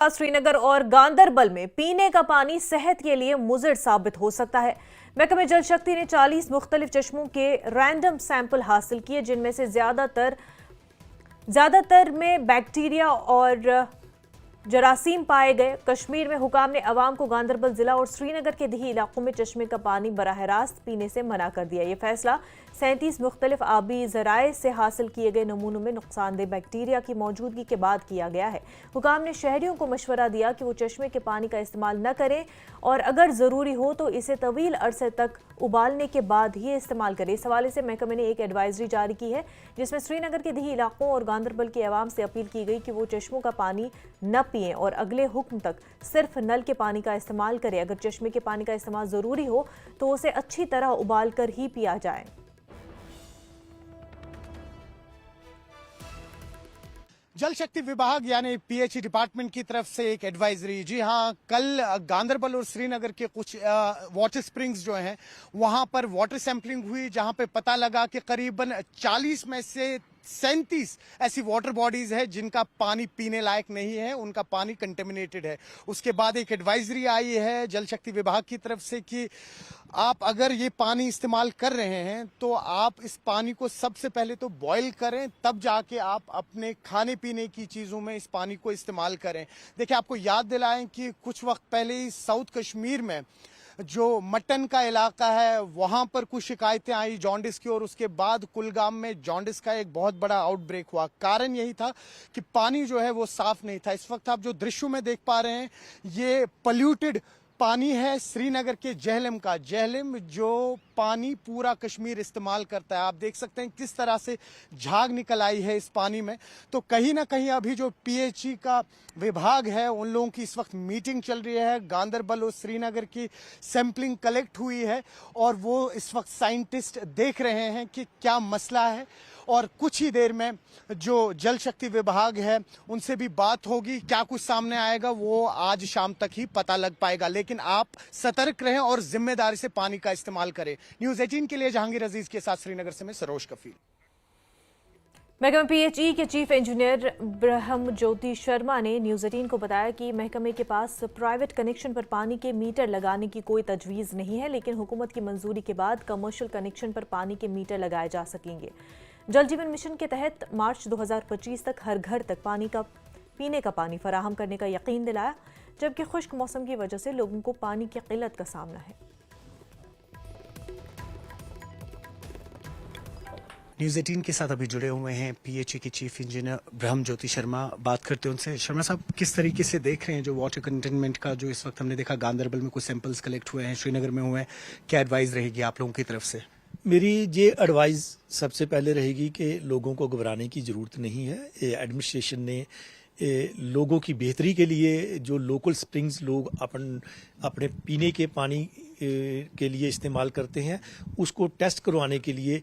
श्रीनगर और गांदरबल में पीने का पानी सेहत के लिए मुज़िर साबित हो सकता है। महकमे जल शक्ति ने 40 मुख्तलिफ चश्मों के रैंडम सैंपल हासिल किए, जिनमें से ज्यादातर में बैक्टीरिया और जरासीम पाए गए। कश्मीर में हुकाम ने अवाम को गांदरबल जिला और श्रीनगर के दही इलाकों में चश्मे का पानी बराह रास्त पीने से मना कर दिया। ये फैसला 37 मुख्तलिफ आबी जराए से हासिल किए गए नमूनों में नुकसानदेह बैक्टीरिया की मौजूदगी के बाद किया गया है। हुकाम ने शहरियों को मशवरा दिया कि वो चश्मे के पानी का इस्तेमाल न करें और अगर ज़रूरी हो तो इसे तवील अरसे तक उबालने के बाद ही इस्तेमाल करें। इस हवाले से महकमे ने एक एडवाइजरी जारी की है, जिसमें श्रीनगर के दही इलाकों और गांदरबल के अवाम से अपील की गई कि वो चश्मों का पानी न पिएं और अगले हुक्म तक सिर्फ नल के पानी का इस्तेमाल करें। अगर चश्मे के पानी का इस्तेमाल ज़रूरी हो तो उसे अच्छी तरह उबाल कर ही पिया जाए। जल शक्ति विभाग यानी पीएचई डिपार्टमेंट की तरफ से एक एडवाइजरी। जी हाँ, कल गांदरबल और श्रीनगर के कुछ वाटर स्प्रिंग्स जो हैं वहां पर वाटर सैंपलिंग हुई, जहां पे पता लगा कि करीबन 40 में से 37 ऐसी वाटर बॉडीज है जिनका पानी पीने लायक नहीं है, उनका पानी कंटेमिनेटेड है। उसके बाद एक एडवाइजरी आई है जल शक्ति विभाग की तरफ से कि आप अगर ये पानी इस्तेमाल कर रहे हैं तो आप इस पानी को सबसे पहले तो बॉईल करें, तब जाके आप अपने खाने पीने की चीज़ों में इस पानी को इस्तेमाल करें। देखिए, आपको याद दिलाएं कि कुछ वक्त पहले ही साउथ कश्मीर में जो मटन का इलाका है वहां पर कुछ शिकायतें आई जॉन्डिस की, और उसके बाद कुलगाम में जॉन्डिस का एक बहुत बड़ा आउटब्रेक हुआ। कारण यही था कि पानी जो है वो साफ नहीं था। इस वक्त आप जो दृश्यों में देख पा रहे हैं ये पोल्यूटेड पानी है श्रीनगर के जेहलम का। जेहलम जो पानी पूरा कश्मीर इस्तेमाल करता है, आप देख सकते हैं किस तरह से झाग निकल आई है इस पानी में। तो कहीं ना कहीं अभी जो पीएचई का विभाग है उन लोगों की इस वक्त मीटिंग चल रही है। गांदरबल और श्रीनगर की सैंपलिंग कलेक्ट हुई है और वो इस वक्त साइंटिस्ट देख रहे हैं कि क्या मसला है, और कुछ ही देर में जो जल शक्ति विभाग है उनसे भी बात होगी। क्या कुछ सामने आएगा वो आज शाम तक ही पता लग पाएगा, लेकिन आप सतर्क रहें और जिम्मेदारी से पानी का इस्तेमाल करें। न्यूज़ 18 के लिए जहांगीर अजीज के साथ श्रीनगर से मैं सरोज कफील। महकमा पीएचई के चीफ इंजीनियर ब्रह्म ज्योति शर्मा ने न्यूज़ 18 को बताया कि महकमे के पास प्राइवेट कनेक्शन पर पानी के मीटर लगाने की कोई तजवीज़ नहीं है, लेकिन हुकूमत की मंजूरी के बाद कमर्शियल कनेक्शन पर पानी के मीटर लगाए जा सकेंगे। जल जीवन मिशन के तहत मार्च 2025 तक हर घर तक पीने का पानी फराहम करने का यकीन दिलाया, जबकि खुश्क मौसम की वजह से लोगों को पानी की किल्लत का सामना है। न्यूज़ 18 के साथ अभी जुड़े हुए हैं पीएचई के चीफ इंजीनियर ब्रह्म ज्योति शर्मा। बात करते हैं उनसे। शर्मा साहब, किस तरीके से देख रहे हैं जो वाटर कंटेनमेंट का जो इस वक्त हमने देखा गांदरबल में कुछ सैंपल्स कलेक्ट हुए हैं, श्रीनगर में हुए हैं, क्या एडवाइस रहेगी आप लोगों की तरफ से? मेरी ये एडवाइस सबसे पहले रहेगी कि लोगों को घबराने की ज़रूरत नहीं है। एडमिनिस्ट्रेशन ने लोगों की बेहतरी के लिए जो लोकल स्प्रिंग्स लोग अपने पीने के पानी के लिए इस्तेमाल करते हैं उसको टेस्ट करवाने के लिए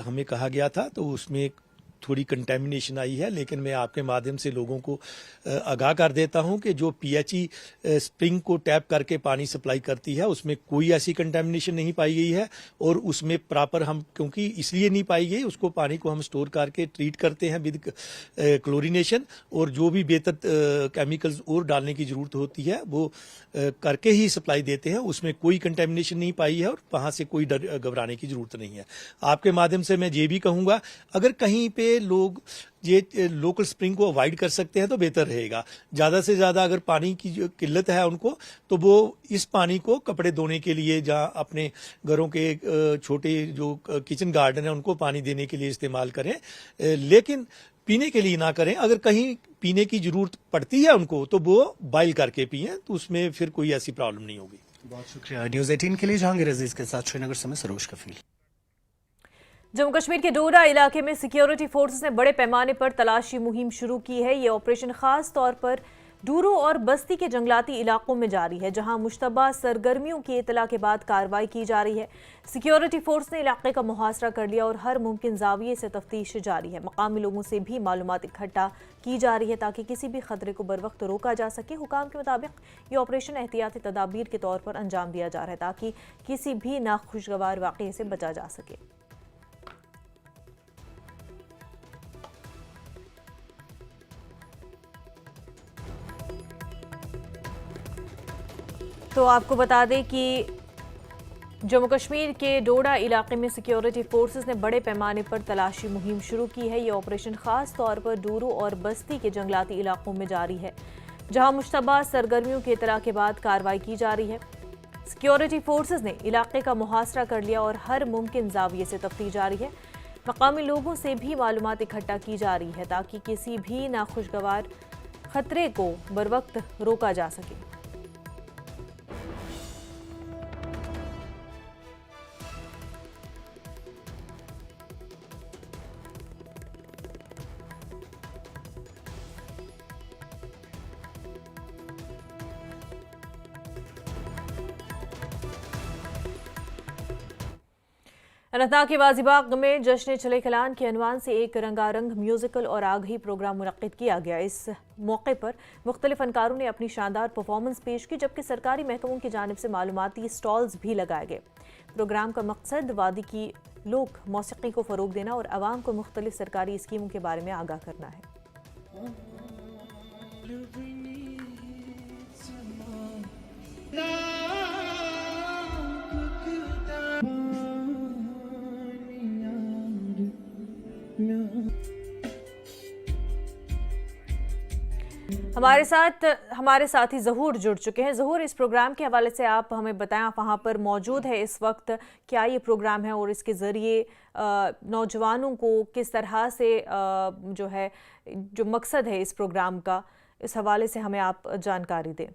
हमें कहा गया था, तो उसमें थोड़ी कंटेमिनेशन आई है। लेकिन मैं आपके माध्यम से लोगों को आगाह कर देता हूं कि जो पीएचई स्प्रिंग को टैप करके पानी सप्लाई करती है उसमें कोई ऐसी कंटेमिनेशन नहीं पाई गई है, और उसमें प्रॉपर हम क्योंकि इसलिए नहीं पाई गई, उसको पानी को हम स्टोर करके ट्रीट करते हैं विद क्लोरीनेशन, और जो भी बेहतर केमिकल्स और डालने की ज़रूरत होती है वो करके ही सप्लाई देते हैं। उसमें कोई कंटेमिनेशन नहीं पाई है और वहाँ से कोई डर घबराने की ज़रूरत नहीं है। आपके माध्यम से मैं ये भी कहूँगा, अगर कहीं पे लोग ये लोकल स्प्रिंग को अवॉइड कर सकते हैं तो बेहतर रहेगा। ज़्यादा से ज़्यादा अगर पानी की जो किल्लत है उनको, तो वो इस पानी को कपड़े धोने के लिए या अपने घरों के छोटे जो किचन गार्डन है उनको पानी देने के लिए इस्तेमाल करें, लेकिन पीने के लिए ना करें। अगर कहीं पीने की ज़रूरत पड़ती है उनको तो वो बॉयल करके पिएं, तो उसमें फिर कोई ऐसी प्रॉब्लम नहीं होगी। बहुत शुक्रिया। न्यूज़ 18 के लिए जहांगीर अजीज के साथ श्रीनगर से मैं सरोज कफील। जम्मू कश्मीर के डोडा इलाके में सिक्योरिटी फोर्सेस ने बड़े पैमाने पर तलाशी मुहिम शुरू की है। ये ऑपरेशन खास तौर पर डूरू और बस्ती के जंगलाती इलाकों में जारी है, जहां मुश्तबा सरगर्मियों की इतला के बाद कार्रवाई की जा रही है। सिक्योरिटी फोर्स ने इलाके का मुहासरा कर लिया और हर मुमकिन जाविये से तफ्तीश जारी है। मकामी लोगों से भी मालूमात इकट्ठा की जा रही है ताकि किसी भी खतरे को बर वक्त रोका जा सके। हुकाम के मुताबिक ये ऑपरेशन एहतियाती तदाबीर के तौर पर अंजाम दिया जा रहा है ताकि किसी भी नाखुशगवार वाक़ये से बचा जा सके। तो आपको बता दें कि जम्मू कश्मीर के डोडा इलाके में सिक्योरिटी फोर्सेस ने बड़े पैमाने पर तलाशी मुहिम शुरू की है। ये ऑपरेशन खास तौर पर डूरू और बस्ती के जंगलाती इलाकों में जारी है, जहां मुश्तबा सरगर्मियों की इतला के बाद कार्रवाई की जा रही है। सिक्योरिटी फोर्सेस ने इलाके का मुहासरा कर लिया और हर मुमकिन जाविये से तफ्तीश जारी है। मकामी लोगों से भी मालूमात इकट्ठा की जा रही है ताकि किसी भी नाखुशगवार खतरे को बरवक्त रोका जा सके। अनंतनाग के वाजीबाग में जश्न चले कलान के अनवान से एक रंगारंग म्यूजिकल और आगही प्रोग्राम मुनक्किद किया गया। इस मौके पर मुख्तलिफ फनकारों ने अपनी शानदार परफॉर्मेंस पेश की, जबकि सरकारी महकमों की जानिब से मालूमाती स्टॉल्स भी लगाए गए। प्रोग्राम का मकसद वादी की लोक मौसीकी को फ़रोग देना और आवाम को मुख्तलिफ सरकारी स्कीमों के बारे में आगाह करना है। हमारे साथी ज़हूर जुड़ चुके हैं। ज़हूर, इस प्रोग्राम के हवाले से आप हमें बताएं, आप वहाँ पर मौजूद है इस वक्त, क्या ये प्रोग्राम है और इसके ज़रिए नौजवानों को किस तरह से जो मकसद है इस प्रोग्राम का, इस हवाले से हमें आप जानकारी दें।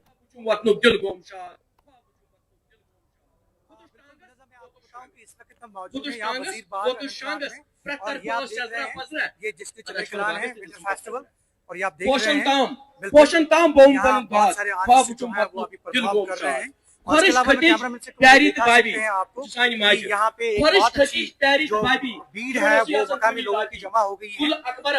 ये जिसके चले कलान है विंटर फेस्टिवल, और ये आप देख रहे हैं पोषण ताम बोम बन बहुत सारे आर्टिस्ट जो है वो अभी परफॉर्म कर रहे हैं। और इसके अलावा कैमरामैन से आपको यहाँ पे एक बहुत अच्छी जो भीड़ है वो मकामी लोगों की जमा हो गई है,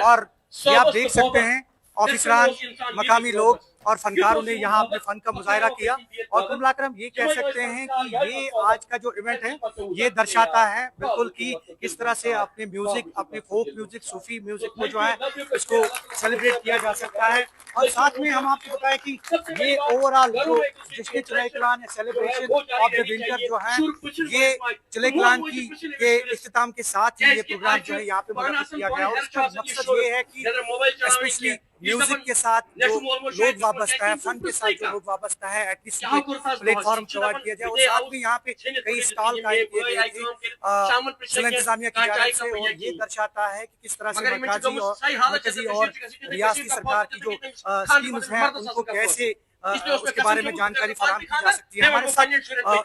और ये आप देख सकते हैं ऑफिसरान, मकामी लोग और फनकारों ने यहाँ अपने फन का मुजाहरा किया। और कुल मिलाकर हम ये कह सकते हैं कि ये आज का जो इवेंट है ये दर्शाता है बिल्कुल कि किस तरह से अपने म्यूजिक, अपने फोक म्यूजिक, सूफी म्यूजिक को जो है इसको सेलिब्रेट किया जा सकता है। और साथ में हम आपको बताएं कि ये ओवरऑल जो जिसके चले कलान है सेलिब्रेशन ऑफ द विंटर जो है, ये चले कलान की के इख्तिताम के साथ ही ये प्रोग्राम जो है यहाँ पे मुनक्किद किया गया। और इसका मकसद ये है कि स्पेशली म्यूजिक के साथ जो लोग वाबस्ता है, फन के साथ जो लोग वाबस्ता है, एटलीस्ट प्लेटफॉर्म प्रोवाइड किया जाए। और साथ में यहाँ पे कई स्टॉल कायम किए गए थे जिला इंतजामिया की जानिब से, और ये दर्शाता है कि किस तरह से मरकजी और रियासती सरकार की जो स्कीम्स हैं उनको कैसे उसके बारे में जानकारी फराहम की जा सकती है। हमारे साथ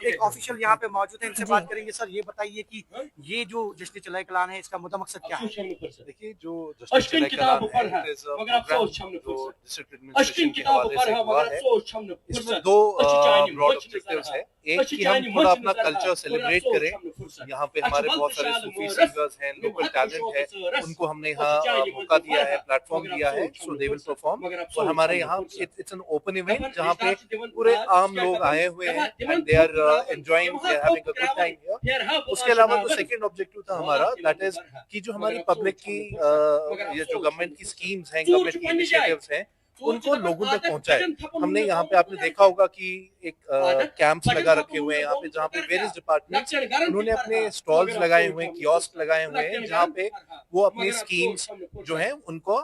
एक ऑफिशियल यहाँ पे मौजूद है, इनसे बात करेंगे। सर, ये बताइए कि ये जो जश्न चले कलान है इसका मुद्दा मकसद क्या है? देखिए, जो जश्न चले कलान है जो डिस्ट्रिक्ट एडमिनिस्ट्रेशन के हवाले से हुआ है, इसमें दो ब्रॉड ऑब्जेक्टिव्स है। एक कि हम थोड़ा अपना कल्चर सेलिब्रेट करें। यहाँ पे हमारे बहुत सारे सूफी सिंगर्स हैं, लोकल टैलेंट है, उनको हमने यहाँ मौका दिया है, प्लेटफॉर्म दिया है, सो दे विल परफॉर्म। और हमारे यहाँ इट्स एन ओपन इवेंट जहाँ पे पूरे आम लोग आए हुए हैं and they are enjoying, they are having a good time here. उसके अलावा जो सेकंड ऑब्जेक्टिव था हमारा, दैट इज कि जो हमारी पब्लिक की ये जो गवर्नमेंट की स्कीम्स हैं, गवर्नमेंट की इनिशिएटिव्स हैं, उनको लोगों तक पहुंचाए। हमने यहाँ पे आपने देखा होगा कि एक कैंप्स लगा रखे हुए हैं यहाँ पे, जहाँ पे वेरियस डिपार्टमेंट्स उन्होंने अपने स्टॉल्स लगाए हुए हैं, कियोस्क लगाए हुए हैं, जहाँ पे वो अपनी स्कीम्स जो हैं उनको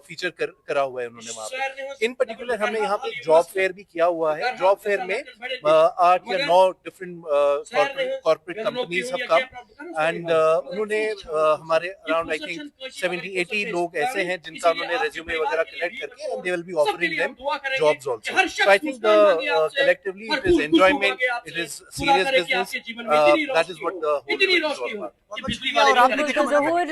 फीचर करा हुआ है उन्होंने वहाँ पे। इन पर्टिकुलर हमने यहाँ पे जॉब फेयर भी किया हुआ है। जॉब फेयर में 8 या 9 different corporate companies have come and उन्होंने हमारे अराउंड आई थिंक 70-80 लोग ऐसे हैं जिनका उन्होंने रेज्यूमे वगैरह कलेक्ट करके and they will be offering them jobs also. So I think collectively it is enjoyment, it is serious business. That is what the whole event is all about. ज़हूर,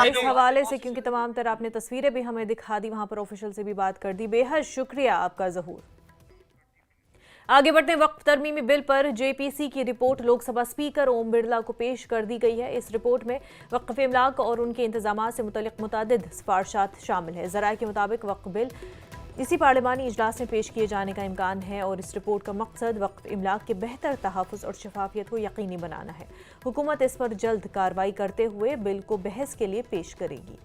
इस हवाले से क्योंकि तमाम तरह आपने तस्वीरें भी हमें दिखा दी, वहाँ पर ऑफिशियल से भी बात कर दी, बेहद शुक्रिया आपका ज़हूर। आगे बढ़ते हैं। वक्फ तरमीमी बिल पर जेपीसी की रिपोर्ट लोकसभा स्पीकर ओम बिरला को पेश कर दी गई है। इस रिपोर्ट में वक्फ इमलाक और उनके इंतजामात से मुतल्लिक मुतादिद सिफारिशात शामिल है। ज़राए के मुताबिक वक्फ बिल इसी पार्लिमानी इजलास में पेश किए जाने का इम्कान है और इस रिपोर्ट का मकसद वक्फ इमलाक के बेहतर तहफ़्फ़ुज़ और शफाफियत को यकीनी बनाना है। हुकूमत इस पर जल्द कार्रवाई करते हुए बिल को बहस के लिए पेश करेगी।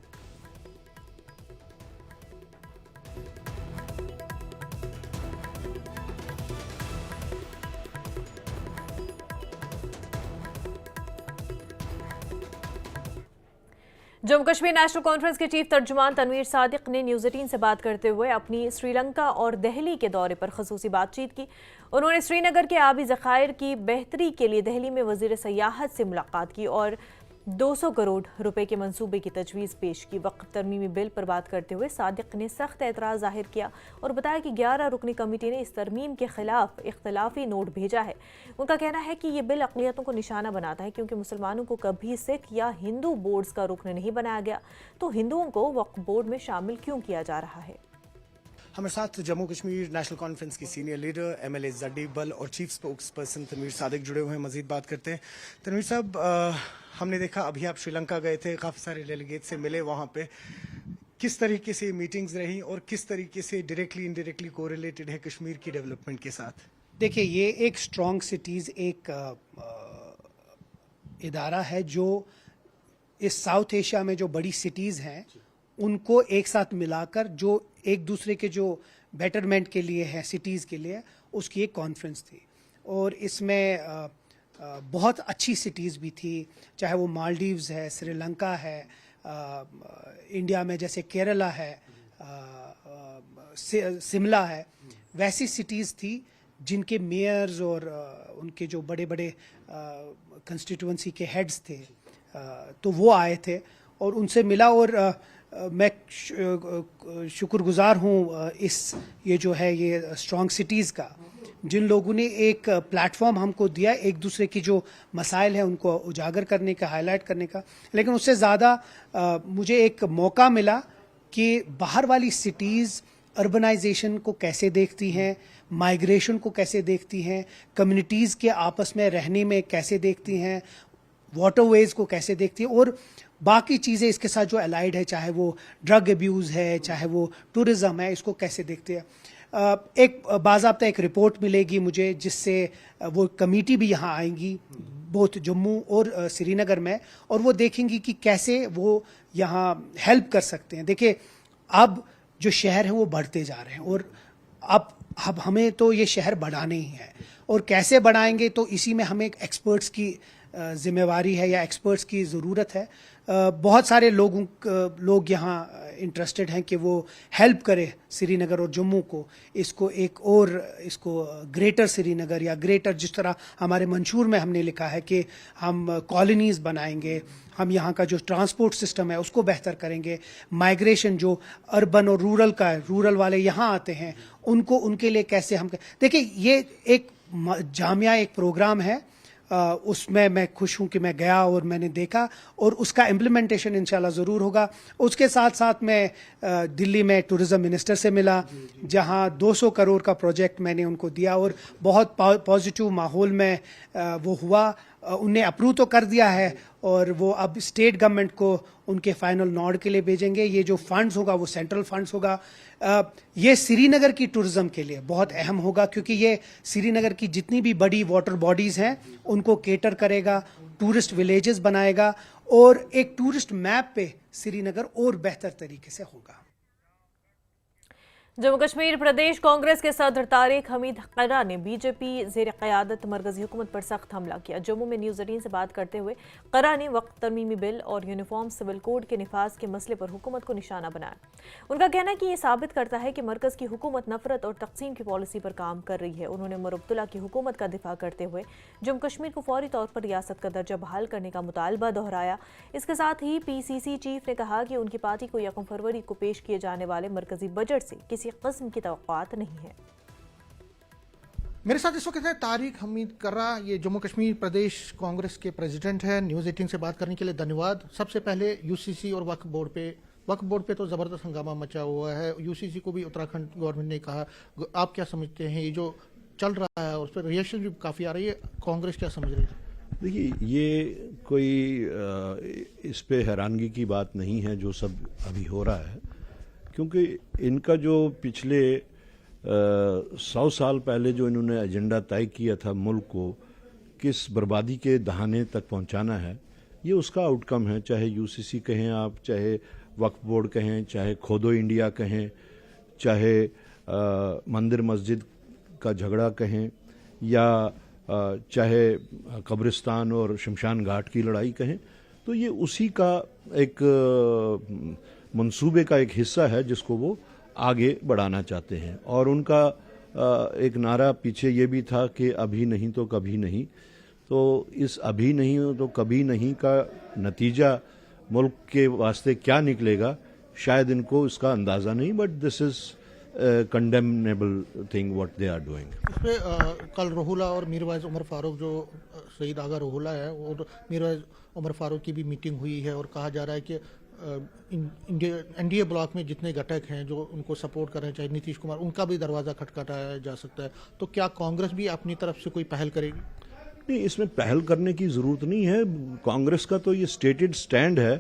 जम्मू कश्मीर नेशनल कॉन्फ्रेंस के चीफ तर्जुमान तनवीर सादिक ने न्यूज़ 18 से बात करते हुए अपनी श्रीलंका और दिल्ली के दौरे पर खसूसी बातचीत की। उन्होंने श्रीनगर के आबी ज़खायर की बेहतरी के लिए दिल्ली में वज़ीर सयाहत से मुलाकात की और 200 करोड़ रुपए के मंसूबे की तजवीज़ पेश की। वक्फ तरमीमी बिल पर बात करते हुए सादिक ने सख्त एतराज़ जाहिर किया और बताया कि 11 रुकनी कमेटी ने इस तरमीम के खिलाफ इख्तलाफी नोट भेजा है। उनका कहना है कि ये बिल अक़लियतों को निशाना बनाता है, क्योंकि मुसलमानों को कभी सिख या हिंदू बोर्ड्स का रुकन नहीं बनाया गया, तो हिंदुओं को वक्फ बोर्ड में शामिल क्यों किया जा रहा है। हमारे साथ जम्मू कश्मीर नेशनल कॉन्फ्रेंस की senior leader MLA Zadibal और chief spokesperson Tanvir Sadiq जुड़े हुए हैं। मजीद बात करते हैं। तनवीर साहब, हमने देखा अभी आप श्रीलंका गए थे, काफ़ी सारे डेलीगेट से मिले वहाँ पे, किस तरीके से मीटिंग्स रही और किस तरीके से डायरेक्टली इनडायरेक्टली कोरिलेटेड है कश्मीर की डेवलपमेंट के साथ? देखिए, ये एक स्ट्रॉन्ग सिटीज़ एक इदारा है जो इस साउथ एशिया में जो बड़ी सिटीज़ हैं उनको एक साथ मिलाकर जो एक दूसरे के जो बेटरमेंट के लिए है सिटीज़ के लिए, उसकी एक कॉन्फ्रेंस थी। और इसमें बहुत अच्छी सिटीज़ भी थी, चाहे वो मालदीव्स है, श्रीलंका है, इंडिया में जैसे केरला है, शिमला है, वैसी सिटीज़ थी जिनके मेयर्स और उनके जो बड़े बड़े कंस्टिट्यूंसी के हेड्स थे, तो वो आए थे और उनसे मिला। और मैं शुक्रगुजार हूँ ये जो है ये स्ट्रॉन्ग सिटीज़ का, जिन लोगों ने एक प्लेटफॉर्म हमको दिया एक दूसरे की जो मसाइल हैं उनको उजागर करने का, हाईलाइट करने का। लेकिन उससे ज़्यादा मुझे एक मौका मिला कि बाहर वाली सिटीज़ अर्बनाइजेशन को कैसे देखती हैं, माइग्रेशन को कैसे देखती हैं, कम्युनिटीज़ के आपस में रहने में कैसे देखती हैं, वाटरवेज को कैसे देखती है और बाकी चीज़ें इसके साथ जो अलाइड है, चाहे वो ड्रग अब्यूज़ है, चाहे वो टूरिज़्म है, इसको कैसे देखते हैं। एक बाज़ाब्ता एक रिपोर्ट मिलेगी मुझे, जिससे वो कमेटी भी यहाँ आएंगी बोथ जम्मू और श्रीनगर में, और वो देखेंगी कि कैसे वो यहाँ हेल्प कर सकते हैं। देखिए, अब जो शहर हैं वो बढ़ते जा रहे हैं और अब हमें तो ये शहर बढ़ाने ही है, और कैसे बढ़ाएंगे तो इसी में हमें एक्सपर्ट्स की जिम्मेवारी है या एक्सपर्ट्स की ज़रूरत है। बहुत सारे लोग यहाँ इंटरेस्टेड हैं कि वो हेल्प करें श्रीनगर और जम्मू को, इसको ग्रेटर श्रीनगर या ग्रेटर, जिस तरह हमारे मंशूर में हमने लिखा है कि हम कॉलोनीज़ बनाएंगे, हम यहाँ का जो ट्रांसपोर्ट सिस्टम है उसको बेहतर करेंगे, माइग्रेशन जो अर्बन और रूरल का है, रूरल वाले यहाँ आते हैं उनके लिए कैसे हम। देखिए, ये एक जामिया एक प्रोग्राम है, उसमें मैं खुश हूं कि मैं गया और मैंने देखा, और उसका इम्प्लीमेंटेशन इंशाल्लाह ज़रूर होगा। उसके साथ साथ मैं दिल्ली में टूरिज़्म मिनिस्टर से मिला, जहां 200 करोड़ का प्रोजेक्ट मैंने उनको दिया और बहुत पॉजिटिव माहौल में वो हुआ। उनने अप्रूव तो कर दिया है और वो अब स्टेट गवर्नमेंट को उनके फाइनल नोड के लिए भेजेंगे। ये जो फंड्स होगा वो सेंट्रल फंड्स होगा। ये श्रीनगर की टूरिज्म के लिए बहुत अहम होगा, क्योंकि ये श्रीनगर की जितनी भी बड़ी वाटर बॉडीज हैं उनको केटर करेगा, टूरिस्ट विलेजेस बनाएगा और एक टूरिस्ट मैप पे श्रीनगर और बेहतर तरीके से होगा। जम्मू कश्मीर प्रदेश कांग्रेस के सदर तारिक हमीद क़रा ने बीजेपी ज़ेर क़यादत मरकज़ी हुकूमत पर सख्त हमला किया। जम्मू में न्यूज़ 18 से बात करते हुए क़रा ने वक्फ तरमीमी बिल और यूनिफॉर्म सिविल कोड के निफाज के मसले पर हुकूमत को निशाना बनाया। उनका कहना है कि ये साबित करता है कि मरकज़ की हुकूमत नफरत और तकसीम की पॉलिसी पर काम कर रही है। उन्होंने उमर अब्दुल्ला की हुकूमत का दिफा करते हुए जम्मू कश्मीर को फौरी तौर पर रियासत का दर्जा बहाल करने का मुतालबा दोहराया। इसके साथ ही PCC चीफ ने कहा कि उनकी पार्टी को 1 फरवरी को पेश किए जाने वाले मरकजी बजट से किसी किस्म की तवक्कुआत नहीं है। मेरे साथ इस वक्त है तारिक हमीद कर्रा, ये जम्मू कश्मीर प्रदेश कांग्रेस के प्रेसिडेंट हैं। न्यूज़ 18 से बात करने के लिए धन्यवाद। सबसे पहले UCC और वक्फ बोर्ड पे तो ज़बरदस्त हंगामा मचा हुआ है। UCC को भी उत्तराखंड गवर्नमेंट ने कहा, आप क्या समझते हैं ये जो चल रहा है उस पर रिएक्शन भी काफ़ी आ रही है, कांग्रेस क्या समझ रही है? देखिए, ये कोई इस पे हैरानगी की बात नहीं है जो सब अभी हो रहा है, क्योंकि इनका जो पिछले 100 साल पहले जो इन्होंने एजेंडा तय किया था मुल्क को किस बर्बादी के दहाने तक पहुंचाना है, ये उसका आउटकम है। चाहे UCC कहें आप, चाहे वक्फ बोर्ड कहें, चाहे खोदो इंडिया कहें, चाहे मंदिर मस्जिद का झगड़ा कहें, या चाहे कब्रिस्तान और शमशान घाट की लड़ाई कहें, तो ये उसी का एक मंसूबे का एक हिस्सा है जिसको वो आगे बढ़ाना चाहते हैं। और उनका एक नारा पीछे ये भी था कि अभी नहीं तो कभी नहीं। तो इस अभी नहीं तो कभी नहीं का नतीजा मुल्क के वास्ते क्या निकलेगा शायद इनको इसका अंदाज़ा नहीं, but this is condemnable thing what they are doing. इसमें कल रोहुला और मीरवाइज उमर फारूक, जो शहीद आगा रोहुला है, और मीरवाइज उमर फारूक की भी मीटिंग हुई है और कहा जा रहा है कि एनडीए ब्लॉक में जितने घटक हैं जो उनको सपोर्ट कर रहे हैं, चाहे नीतीश कुमार, उनका भी दरवाज़ा खटखटाया जा सकता है। तो क्या कांग्रेस भी अपनी तरफ से कोई पहल करेगी? नहीं, इसमें पहल करने की ज़रूरत नहीं है। कांग्रेस का तो ये स्टेटेड स्टैंड है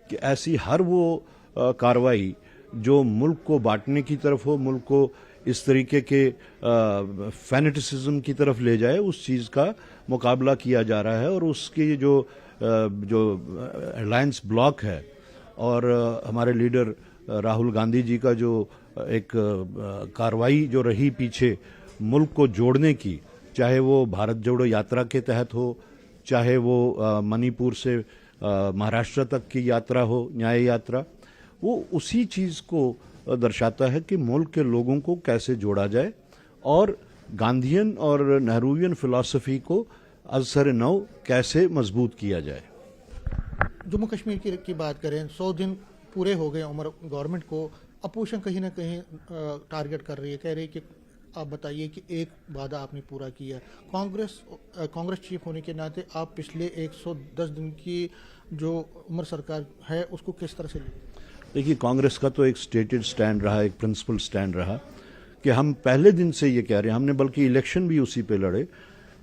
कि ऐसी हर वो कार्रवाई जो मुल्क को बांटने की तरफ हो, मुल्क को इस तरीके के फैनेटिसिज्म की तरफ ले जाए, उस चीज़ का मुकाबला किया जा रहा है। और उसके जो अलायंस ब्लॉक है और हमारे लीडर राहुल गांधी जी का जो एक कार्रवाई जो रही पीछे मुल्क को जोड़ने की, चाहे वो भारत जोड़ो यात्रा के तहत हो, चाहे वो मणिपुर से महाराष्ट्र तक की यात्रा हो, न्याय यात्रा, वो उसी चीज़ को दर्शाता है कि मुल्क के लोगों को कैसे जोड़ा जाए और गांधीयन और नेहरूवियन फिलॉसफी को असर नौ कैसे मजबूत किया जाए। जम्मू कश्मीर की बात करें, 100 दिन पूरे हो गए उमर गवर्नमेंट को, अपोजिशन कहीं ना कहीं टारगेट कर रही है, कह रही है कि आप बताइए कि एक वादा आपने पूरा किया है। कांग्रेस चीफ होने के नाते आप पिछले 110 दिन की जो उमर सरकार है उसको किस तरह से लेंगे? देखिए, कांग्रेस का तो एक स्टेटेड स्टैंड रहा, एक प्रिंसिपल स्टैंड रहा कि हम पहले दिन से ये कह रहे हैं, हमने बल्कि इलेक्शन भी उसी पे लड़े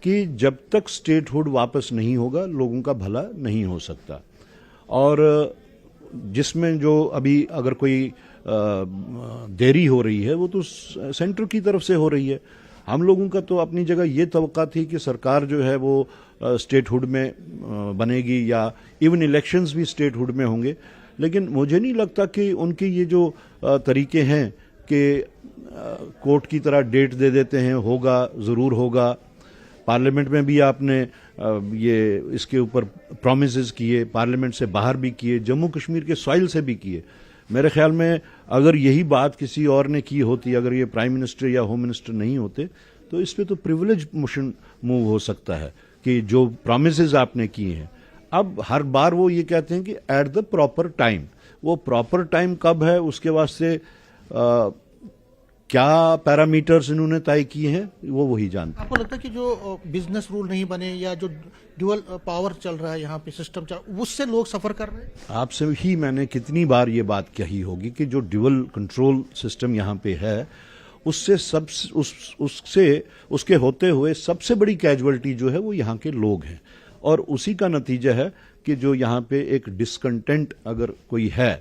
कि जब तक स्टेटहुड वापस नहीं होगा लोगों का भला नहीं हो सकता। और जिसमें जो अभी अगर कोई देरी हो रही है वो तो सेंटर की तरफ से हो रही है। हम लोगों का तो अपनी जगह ये तवक्का थी कि सरकार जो है वो स्टेटहुड में बनेगी या इवन इलेक्शंस भी स्टेटहुड में होंगे। लेकिन मुझे नहीं लगता कि उनके ये जो तरीके हैं कि कोर्ट की तरह डेट दे देते हैं, होगा ज़रूर होगा। पार्लियामेंट में भी आपने ये इसके ऊपर प्रॉमिसेस किए, पार्लियामेंट से बाहर भी किए, जम्मू कश्मीर के सॉइल से भी किए। मेरे ख्याल में अगर यही बात किसी और ने की होती, अगर ये प्राइम मिनिस्टर या होम मिनिस्टर नहीं होते, तो इस पे तो प्रिविलेज मोशन मूव हो सकता है कि जो प्रॉमिसेस आपने किए हैं। अब हर बार वो ये कहते हैं कि एट द प्रॉपर टाइम। वो प्रॉपर टाइम कब है उसके वास्ते क्या पैरामीटर्स इन्होंने तय किए हैं वो वही जानते हैं। आपको लगता है कि जो बिजनेस रूल नहीं बने या जो ड्यूअल पावर चल रहा है यहाँ पे सिस्टम उससे लोग सफर कर रहे हैं? आपसे ही मैंने कितनी बार ये बात कही होगी कि जो ड्यूअल कंट्रोल सिस्टम यहाँ पे है उससे उसके होते हुए सबसे बड़ी कैजुअलिटी जो है वो यहाँ के लोग हैं। और उसी का नतीजा है कि जो यहाँ पे एक डिसकंटेंट अगर कोई है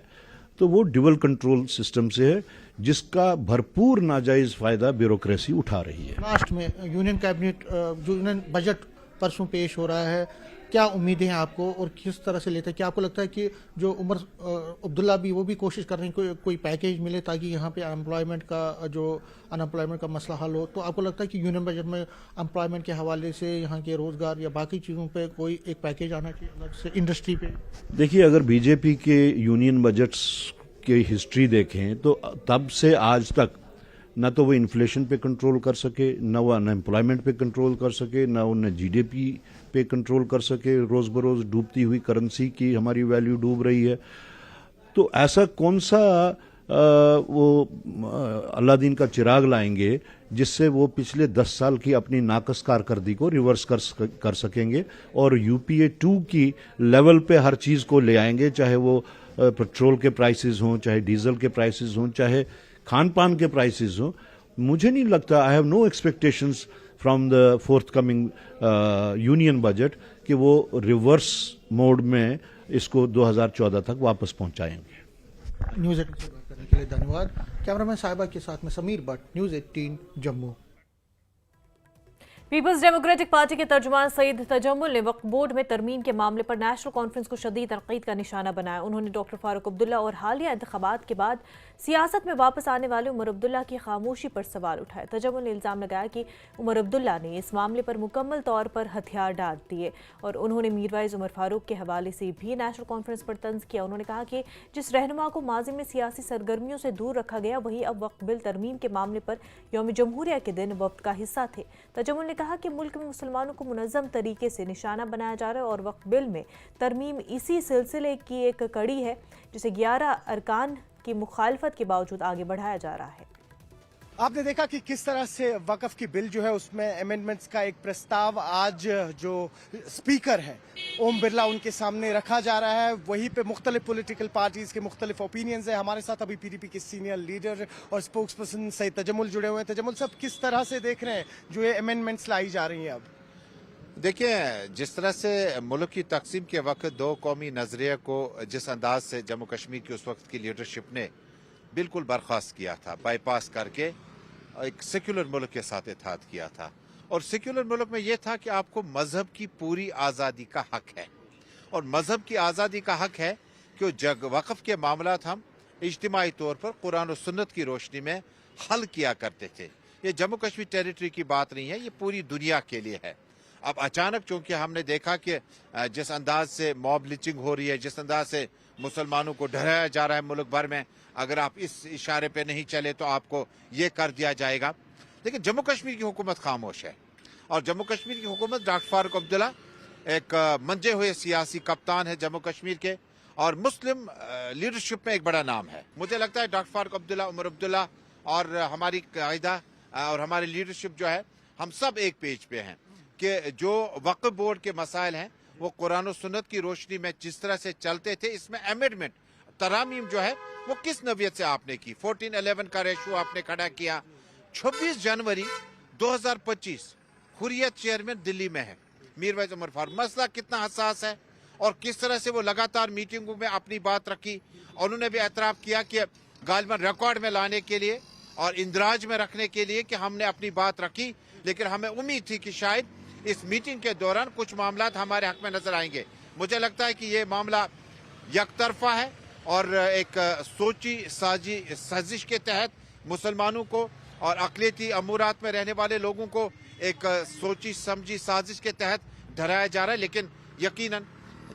तो वो ड्यूअल कंट्रोल सिस्टम से है जिसका भरपूर नाजायज फायदा ब्यूरोक्रेसी उठा रही है। लास्ट में यूनियन कैबिनेट जो यूनियन बजट परसों पेश हो रहा है, क्या उम्मीदें हैं आपको और किस तरह से लेते हैं? क्या आपको लगता है कि जो उमर अब्दुल्ला भी वो भी कोशिश कर रहे हैं कोई पैकेज मिले ताकि यहाँ पे अनएम्प्लॉयमेंट का मसला हल हो? तो आपको लगता है कि यूनियन बजट में एम्प्लॉयमेंट के हवाले से यहाँ के रोजगार या बाकी चीज़ों पे कोई एक पैकेज आना चाहिए अलग से इंडस्ट्री पे? देखिए, अगर बीजेपी के यूनियन बजट्स की हिस्ट्री देखें तो तब से आज तक न तो वो इन्फ्लेशन पे कंट्रोल कर सके, न वो अनएम्प्लॉयमेंट पे कंट्रोल कर सके, न उन्हें जीडीपी पे कंट्रोल कर सके। रोज बरोज डूबती हुई करेंसी की हमारी वैल्यू डूब रही है। तो ऐसा कौन सा वो अलादीन का चिराग लाएंगे जिससे वो पिछले 10 साल की अपनी नाकस कारकर्दी को रिवर्स कर सकेंगे और यूपीए 2 की लेवल पे हर चीज को ले आएंगे, चाहे वो पेट्रोल के प्राइसेस हों, चाहे डीजल के प्राइसेस हों, चाहे खान पान के प्राइसेस हों। मुझे नहीं लगता, I have no expectations from the forthcoming union budget कि वो रिवर्स मोड में इसको 2014 तक वापस पहुंचाएंगे। न्यूज़ 18 से बात करने के लिए धन्यवाद। कैमरामैन साहिबा के साथ में Sameer Bhat, news 18 Jammu. Peoples Democratic Party के तर्जुमान सईद तजम्मुल ने वक्फ बोर्ड में तरमीम के मामले पर नेशनल कॉन्फ्रेंस को शदीद तनकीद का निशाना बनाया। उन्होंने डॉक्टर फारूक अब्दुल्ला और हालिया इंतखाबात के बाद सियासत में वापस आने वाले उमर अब्दुल्ला की खामोशी पर सवाल उठाए। तजम्मुल ने इल्जाम लगाया कि उमर अब्दुल्ला ने इस मामले पर मुकम्मल तौर पर हथियार डाल दिए और उन्होंने मीरवाइज उमर फारूक के हवाले से भी नेशनल कॉन्फ्रेंस पर तंज किया। उन्होंने कहा कि जिस रहनुमा को माजी में सियासी सरगर्मियों से दूर रखा गया वही अब वक्फ बिल तरमीम के मामले पर यौम जमहूरिया के दिन वफ्द का हिस्सा थे। तजम्मुल ने कहा कि मुल्क में मुसलमानों को मुनज़्ज़म तरीके से निशाना बनाया जा रहा है और वक्फ बिल में तरमीम इसी सिलसिले की एक कड़ी है जिसे 11 अरकान की मुखालफत के बावजूद आगे बढ़ाया जा रहा है। आपने देखा कि किस तरह से वक्फ की बिल जो है उसमें अमेंडमेंट्स का एक प्रस्ताव आज जो स्पीकर है ओम बिरला उनके सामने रखा जा रहा है। वहीं पे मुख्तलिफ पॉलिटिकल पार्टीज के मुख्तलिफ ओपिनियंस है। हमारे साथ अभी पीडीपी के सीनियर लीडर और स्पोक्स पर्सन सईद तजम्मुल जुड़े हुए हैं। तजम्मुल साहब, किस तरह से देख रहे हैं जो ये अमेंडमेंट्स लाई जा रही हैं? अब देखिए, जिस तरह से मुल्क की तकसीम के वक्त दो कौमी नजरिए को जिस अंदाज से जम्मू कश्मीर की उस वक्त की लीडरशिप ने बिल्कुल बर्खास्त किया था, बाईपास करके एक सेक्युलर मुल्क के साथ इत्तेहाद किया था। और सेक्युलर मुल्क में यह था कि आपको मजहब की पूरी आज़ादी का हक है और मजहब की आज़ादी का हक है कि जग वक्फ के मामला हम इज्तिमाई तौर पर कुरान और सुन्नत की रोशनी में हल किया करते थे। ये जम्मू कश्मीर टेरिटरी की बात नहीं है, ये पूरी दुनिया के लिए है। अब अचानक चूंकि हमने देखा कि जिस अंदाज से मॉब लिंचिंग हो रही है, जिस अंदाज से मुसलमानों को डराया जा रहा है मुल्क भर में, अगर आप इस इशारे पे नहीं चले तो आपको ये कर दिया जाएगा। लेकिन जम्मू कश्मीर की हुकूमत खामोश है और जम्मू कश्मीर की हुकूमत डॉक्टर फारूक अब्दुल्ला एक मंजे हुए सियासी कप्तान है जम्मू कश्मीर के और मुस्लिम लीडरशिप में एक बड़ा नाम है। मुझे लगता है डॉक्टर फारूक अब्दुल्ला, उमर अब्दुल्ला और हमारी कायदा और हमारी लीडरशिप जो है, हम सब एक पेज पे हैं कि जो वक्फ बोर्ड के मसाइल हैं वो कुरान और सुन्नत की रोशनी में जिस तरह से चलते थे, इसमें अमेंडमेंट तरामीम जो है वो किस नवियत से आपने की। 1411 का रेशो आपने खड़ा किया। 26 जनवरी 2025 हुर्रियत चेयरमैन दिल्ली में है, मीरवाइज उमर फारूक। मसला कितना हसास है और किस तरह से वो लगातार मीटिंगों में अपनी बात रखी। उन्होंने भी एतराफ़ किया कि गालिबन रिकॉर्ड में लाने के लिए और इंदराज में रखने के लिए कि हमने अपनी बात रखी, लेकिन हमें उम्मीद थी कि शायद इस मीटिंग के दौरान कुछ मामला हमारे हक में नजर आएंगे। मुझे लगता है कि ये मामला यकतरफा है और एक सोची साजिश के तहत मुसलमानों को और अक़लियती अमूरात में रहने वाले लोगों को एक सोची समझी साजिश के तहत डराया जा रहा है। लेकिन यकीनन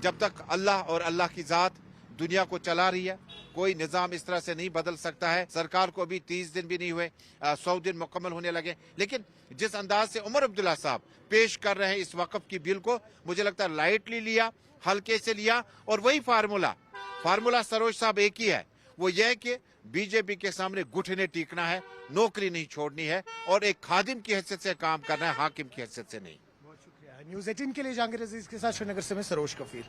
जब तक अल्लाह और अल्लाह की ज़ात दुनिया को चला रही है, कोई निज़ाम इस तरह से नहीं बदल सकता है। सरकार को अभी 30 दिन भी नहीं हुए, 100 दिन मुकम्मल होने लगे। लेकिन जिस अंदाज से उमर अब्दुल्ला साहब पेश कर रहे हैं इस वक्फ की बिल को, मुझे लगता है लाइटली लिया, हल्के से लिया। और वही फार्मूला सरोज साहब एक ही है, वो ये है कि बीजेपी के सामने घुटने टीकना है, नौकरी नहीं छोड़नी है और एक खादिम की हैसियत से काम करना है, हाकिम की हैसियत से नहीं। बहुत शुक्रिया। न्यूज़ 18 के लिए जहांगीर अजीज के साथ श्रीनगर से मैं सरोज कफील।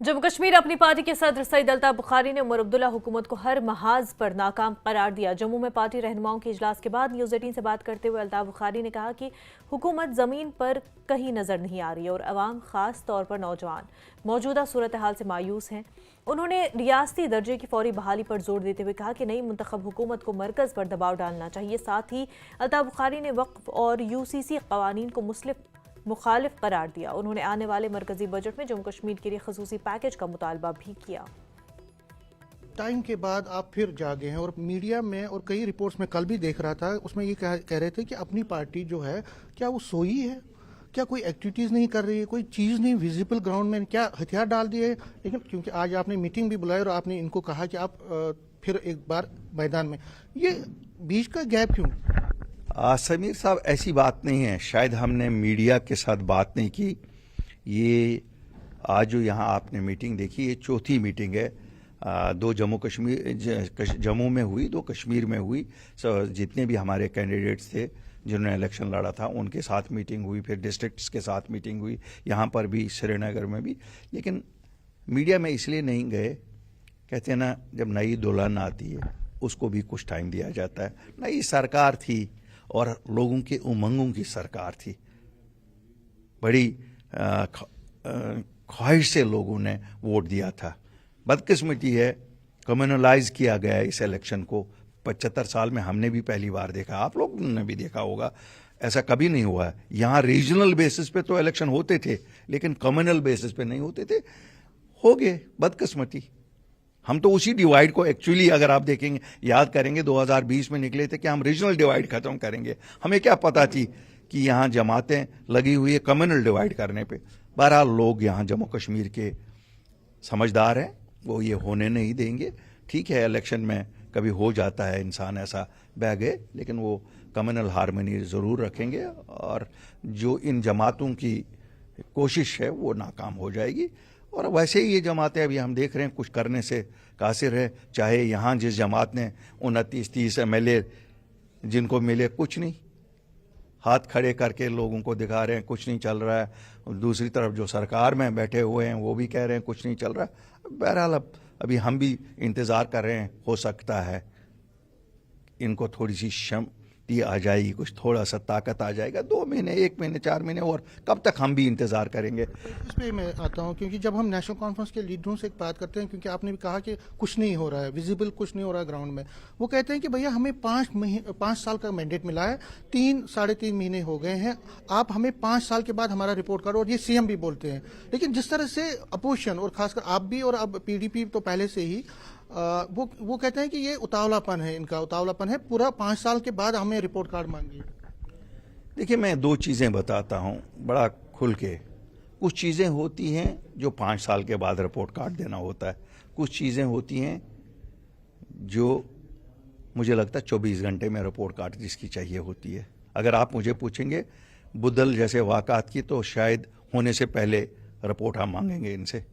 जम्मू कश्मीर अपनी पार्टी के सदर सईद अल्ताफ बुखारी ने उमर अब्दुल्ला हुकूमत को हर महाज पर नाकाम करार दिया। जम्मू में पार्टी रहनुमाओं के इजलास के बाद न्यूज़ 18 से बात करते हुए अल्ताफ बुखारी ने कहा कि हुकूमत ज़मीन पर कहीं नज़र नहीं आ रही है और अवाम ख़ास तौर पर नौजवान मौजूदा सूरत हाल से मायूस हैं। उन्होंने रियासती दर्जे की फौरी बहाली पर जोर देते हुए कहा कि नई मुंतखब हुकूमत को मरकज़ पर दबाव डालना चाहिए। साथ ही अल्ताफ बुखारी ने वक्फ और यूसीसी कवानीन को मुखालिफ करार दिया। उन्होंने आने वाले मरकजी बजट में जम्मू कश्मीर के लिए खसूसी पैकेज का मुतालबा भी किया। टाइम के बाद आप फिर जागे हैं और मीडिया में और कई रिपोर्ट्स में कल भी देख रहा था, उसमें ये कह रहे थे कि अपनी पार्टी जो है क्या वो सोई है, क्या कोई एक्टिविटीज़ नहीं कर रही है, कोई चीज़ नहीं विजिबल ग्राउंड में, क्या हथियार डाल दिए। लेकिन क्योंकि आज आपने मीटिंग भी बुलाई और आपने इनको कहा कि आप फिर एक बार मैदान में, ये बीच का गैप क्यों? समीर साहब, ऐसी बात नहीं है। शायद हमने मीडिया के साथ बात नहीं की। ये आज जो यहाँ आपने मीटिंग देखी, ये चौथी मीटिंग है। 2 जम्मू में हुई, 2 कश्मीर में हुई। जितने भी हमारे कैंडिडेट्स थे जिन्होंने इलेक्शन लड़ा था उनके साथ मीटिंग हुई, फिर डिस्ट्रिक्ट्स के साथ मीटिंग हुई, यहाँ पर भी, श्रीनगर में भी। लेकिन मीडिया में इसलिए नहीं गए, कहते हैं ना, जब नई दुल्हन आती है उसको भी कुछ टाइम दिया जाता है। नई सरकार थी और लोगों के उमंगों की सरकार थी। बड़ी ख्वाहिश से लोगों ने वोट दिया था। बदकिस्मती है, कम्युनलाइज किया गया इस इलेक्शन को, 75 साल में हमने भी पहली बार देखा, आप लोग ने भी देखा होगा, ऐसा कभी नहीं हुआ है। यहाँ रीजनल बेसिस पे तो इलेक्शन होते थे, लेकिन कम्युनल बेसिस पे नहीं होते थे। हो गए, बदकिस्मती। हम तो उसी डिवाइड को एक्चुअली अगर आप देखेंगे, याद करेंगे 2020 में निकले थे कि हम रीजनल डिवाइड खत्म करेंगे। हमें क्या पता थी कि यहाँ जमातें लगी हुई है कम्युनल डिवाइड करने पे। बहरहाल लोग यहाँ जम्मू कश्मीर के समझदार हैं, वो ये होने नहीं देंगे। ठीक है, इलेक्शन में कभी हो जाता है, इंसान ऐसा बह गए, लेकिन वो कम्युनल हारमोनी ज़रूर रखेंगे और जो इन जमातों की कोशिश है वो नाकाम हो जाएगी। और वैसे ही ये जमातें अभी हम देख रहे हैं कुछ करने से कासिर है। चाहे यहाँ जिस जमात ने 29-30 MLA जिनको मिले, कुछ नहीं, हाथ खड़े करके लोगों को दिखा रहे हैं कुछ नहीं चल रहा है। दूसरी तरफ जो सरकार में बैठे हुए हैं वो भी कह रहे हैं कुछ नहीं चल रहा। बहरहाल अभी हम भी इंतज़ार कर रहे हैं, हो सकता है इनको थोड़ी सी शक्ति आ जाएगी, कुछ थोड़ा सा ताकत आ जाएगा। 2 महीने, 1 महीने, 4 महीने, और कब तक हम भी इंतज़ार करेंगे। इस पे मैं आता हूँ, क्योंकि जब हम नेशनल कॉन्फ्रेंस के लीडरों से बात करते हैं, क्योंकि आपने भी कहा कि कुछ नहीं हो रहा है, विजिबल कुछ नहीं हो रहा है ग्राउंड में, वो कहते हैं कि भैया हमें 5 साल का मैंडेट मिला है, 3-3.5 महीने हो गए हैं, आप हमें 5 साल के बाद हमारा रिपोर्ट करो। और ये सीएम भी बोलते हैं। लेकिन जिस तरह से अपोजिशन और खासकर आप भी और अब पीडीपी तो पहले से ही वो कहते हैं कि ये उतावलापन है, इनका उतावलापन है, पूरा 5 साल के बाद हमें रिपोर्ट कार्ड मांगिए। देखिए, मैं 2 चीज़ें बताता हूँ बड़ा खुल के। कुछ चीज़ें होती हैं जो 5 साल के बाद रिपोर्ट कार्ड देना होता है, कुछ चीज़ें होती हैं जो मुझे लगता है 24 घंटे में रिपोर्ट कार्ड जिसकी चाहिए होती है। अगर आप मुझे पूछेंगे बुदल जैसे वाक़ात की, तो शायद होने से पहले रिपोर्ट हम मांगेंगे इनसे।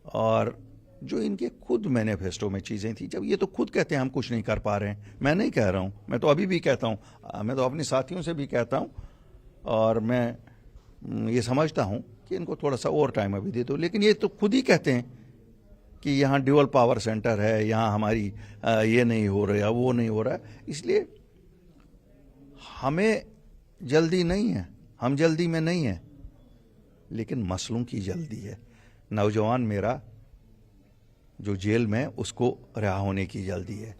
और जो इनके खुद मैनिफेस्टो में चीज़ें थी, जब ये तो खुद कहते हैं हम कुछ नहीं कर पा रहे हैं, मैं नहीं कह रहा हूँ, मैं तो अभी भी कहता हूँ, मैं तो अपने साथियों से भी कहता हूँ, और मैं ये समझता हूँ कि इनको थोड़ा सा और टाइम अभी दे दो। लेकिन ये तो खुद ही कहते हैं कि यहाँ ड्यूअल पावर सेंटर है, यहाँ हमारी ये नहीं हो रहा, वो नहीं हो रहा है। इसलिए हमें जल्दी नहीं है, हम जल्दी में नहीं हैं, लेकिन मसलों की जल्दी है। नौजवान मेरा जो जेल में, उसको रिहा होने की जल्दी है।